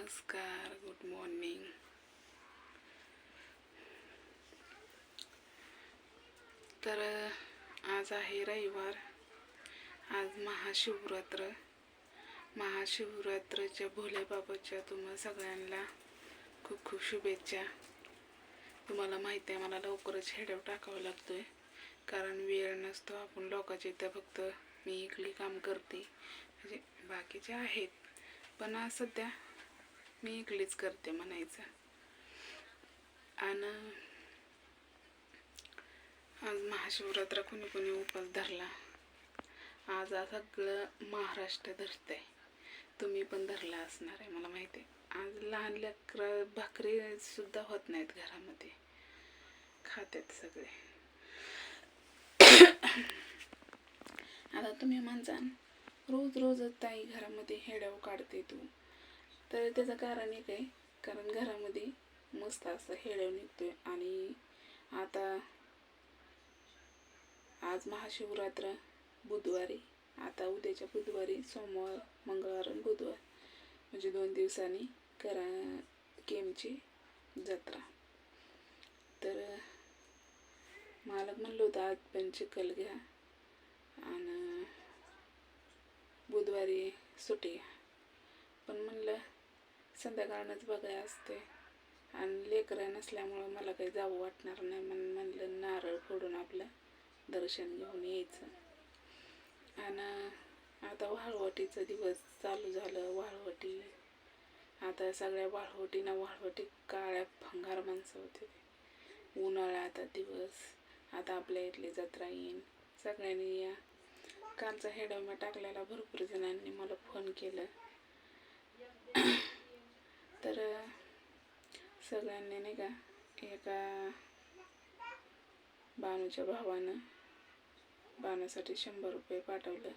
नमस्कार, good morning. तर आज आहे रविवार. आज महाशिवरात्रच्या भोलेबाबाच्या तुम्हा सगळ्यांना खूप खूप शुभेच्छा. तुम्हाला माहिती आहे मला लवकरच हेडव टाकावं लागतोय कारण वेळ नसतो. आपण लोकांच्या इथं फक्त मी एकली काम करते, म्हणजे बाकीचे आहेत पण आज सध्या मी एकलीच करते म्हणायचं. आणि आज महाशिवरात्र कोणी कोणी उपास धरला. आज सगळं महाराष्ट्र धरतंय. तुम्ही पण धरला असणार आहे मला माहिती आहे. आज लहान लेकरं भाकरी सुद्धा होत नाहीत घरामध्ये, खात्यात सगळे. आता तुम्ही म्हणसान रोज रोजच ताई घरामध्ये हेडव काढते तू, तर त्याचं कारण एक आहे. कारण घरामध्ये मस्त असं हेडव निघतोय. आणि आता आज महाशिवरात्र बुधवारी, आता उद्याच्या बुधवारी सोमवार, मंगळवार आणि बुधवार म्हणजे 2 दिवसांनी केमची जत्रा. तर मालक म्हणलं होतं आज पण चिखल घ्या आणि बुधवारी सुट्टी घ्या, पण म्हणलं संध्याकाळनंच बघाय असते आणि लेकरं नसल्यामुळं मला काही जावं वाटणार नाही. म्हणलं नारळ फोडून आपलं दर्शन घेऊन यायचं. आणि आता वाळवटीचा दिवस चालू झालं. वाळवटी आता सगळ्या वाळवटी काळ्या भंगार माणसं होते. उन्हाळ्याचा दिवस, आता आपल्या इथली जत्रा येईन. सगळ्यांनी या. कालचा हेडवमा टाकलेला भरपूर जणांनी मला फोन केलं. तर सगळ्यांनी नाही का, एका बानूच्या भावानं बाणासाठी 100 रुपये पाठवलं.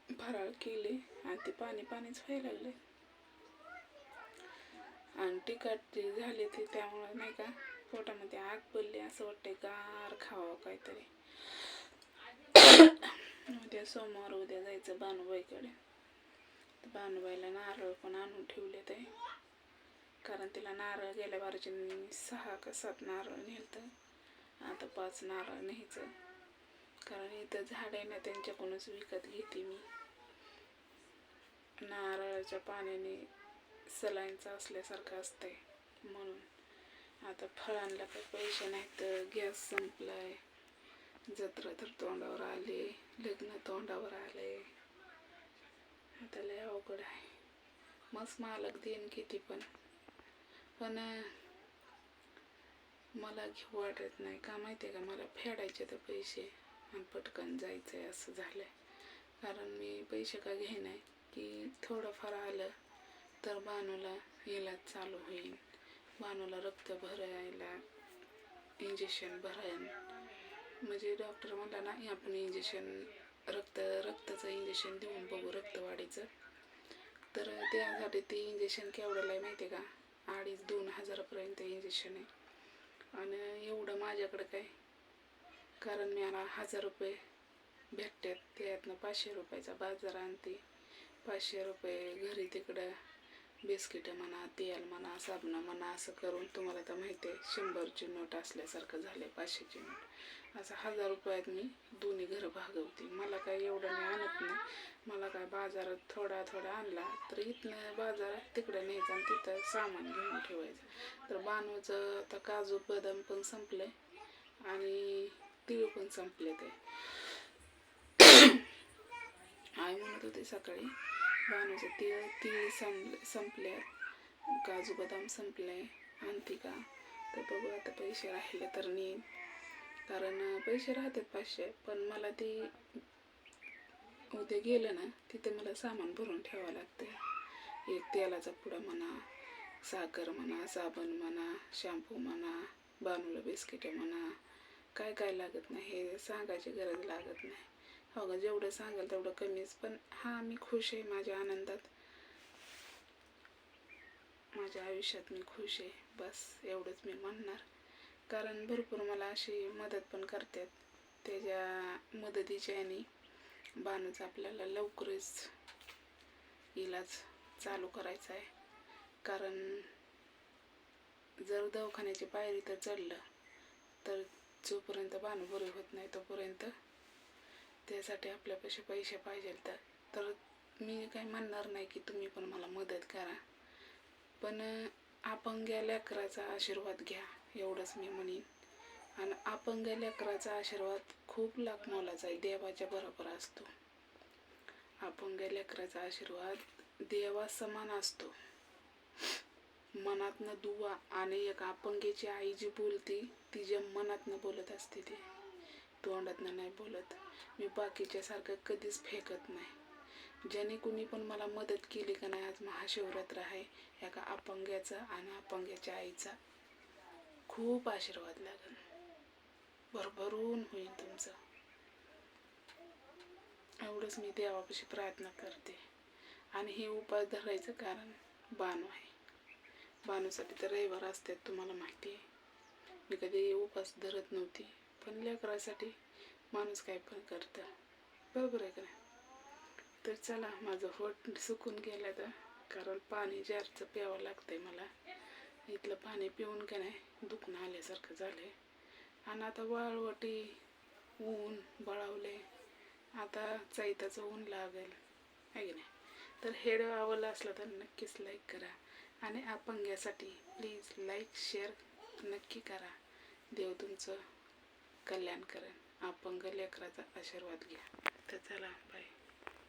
फराळ केले आणि ते पाणीच व्हायला लागले. आणि तिखट जे झाले ते त्यामुळं नाही का पोटामध्ये आग पडली. असं वाटतंय गार खावं काहीतरी. उद्या सोमवार, उद्या जायचं बानूबाईकडे. बानूबाईला नारळ पण आणून ठेवले ते, कारण तिला नारळ गेल्या बारचे 6 का 7 नारळ नेलतं. आता 5 नारळ न्यायचं, कारण इथं झाड आहे ना त्यांच्याकडूनच विकत घेते मी. नारळाच्या पाण्याने सलाईनचं असल्यासारखं असतंय म्हणून. आता फळांना काही पैसे नाहीत, गॅस संपलाय, जत्रा तर तोंडावर आले, लग्न तोंडावर आले. आता लय अवघड आहे. मस्त मालक देईन किती पण मला घेऊ वाटत नाही. का माहिती आहे का, मला फेडायचे तर पैसे आणि पटकन जायचं आहे असं झालं. कारण मी पैसे का घे नाही की थोडंफार आलं तर बानूला इलाज चालू होईल. बानूला रक्त भरायला, इंजेक्शन भरायला, म्हणजे डॉक्टर म्हणला ना आपण इंजेक्शन रक्ताचं इंजेक्शन देऊन बघू रक्तवाढीचं. तर त्यासाठी ते इंजेक्शन केवढ्याला आहे माहिती आहे का, 2,500-2 हजारापर्यंत इंजेक्शन आहे. आणि एवढं माझ्याकडं काय, कारण मी 1000 रुपये भेटतात, त्यातनं 500 रुपयाचा बाजार आणते. 500 रुपये घरी तिकडं बिस्किटं म्हणा, तेल म्हणा, साबण म्हणा, असं करून तुम्हाला तर माहिती आहे 100ची नोट असल्यासारखं झाले. 500ची नोट असं 1000 रुपयात मी दोन्ही घरं भागवते. मला काय एवढं मी आणत नाही. मला काय बाजारात थोडा आणला तर इथनं बाजारात तिकडं न्यायचं आणि तिथं सामान घेऊन ठेवायचं. तर बानूचं आता काजू बदाम पण संपले आणि तीळ पण संपले. ते आई म्हणत होते सकाळी बानूचे तीळ संपले, काजू बदाम संपले, आणते का. तर बघू आता पैसे राहिले तर नेईन, कारण पैसे राहतात 500. पण मला ते उद्या गेलं ना तिथे मला सामान भरून ठेवावं लागतं. एक तेलाचा पुडा म्हणा, साखर म्हणा, साबण म्हणा, शॅम्पू म्हणा, बानूला बिस्किट म्हणा, काय लागत नाही हे सांगायची गरज लागत नाही. हो का, जेवढं सांगाल तेवढं कमीच. पण हा, मी खुश आहे माझ्या आनंदात, माझ्या आयुष्यात मी खुश आहे. बस एवढंच मी म्हणणार. कारण भरपूर मला अशी मदत पण करतात. त्याच्या मदतीच्या आणि बानूचं आपल्याला लवकरच इलाज चालू करायचा आहे. कारण जर दवाखान्याची पायरी तर चढलं तर जोपर्यंत बाणू बरी होत नाही तोपर्यंत त्यासाठी आपल्यापाशी पैसे पाहिजे. तर मी काही म्हणणार नाही की तुम्ही पण मला मदत करा, पण अपंग्या लेकराचा आशीर्वाद घ्या एवढंच मी म्हणेन. आणि अपंग लेकराचा आशीर्वाद खूप लाख मोलाचा आहे, देवाच्या बरोबर असतो. अपंग लेकराचा आशीर्वाद देवा समान असतो. मनातनं दुवा आणि एक अपंगेची आई जी बोलती तिच्या मनातनं बोलत असते, ती तोंडातनं नाही बोलत. मी बाकीच्या सारखं कधीच फेकत नाही. ज्याने कुणी पण मला मदत केली का नाही, आज महाशिवरात्र आहे, एका अपंग्याचा आणि अपंग्याच्या आईचा खूप आशीर्वाद लागेल, भरभरून होईल तुमचं. एवढंच मी देवापाशी प्रार्थना करते. आणि हे उपास धरायचं कारण बाणू आहे. बाणूसाठी तर रविवार असतात, तुम्हाला माहिती आहे. मी कधी उपास धरत नव्हती, पण लेकरासाठी माणूस काय पण करतं, बरोबर आहे का नाही. तर चला, माझं पोट सुकून गेलं तर, कारण पाणी जारचं प्यावं लागतंय मला. इथलं पाणी पिऊन का नाही दुखणं आल्यासारखं झालंय. आणि आता वाळवटी ऊन बळावले, आता चैताचं ऊन लागेल आहे की नाही. तर हेड आवडला असला तर नक्कीच लाईक करा. आणि अपंग्यासाठी प्लीज लाईक शेअर नक्की करा. देव तुमचं कल्याण करेन. अपंग लेकराचा आशीर्वाद घ्या. तर चला, बाय.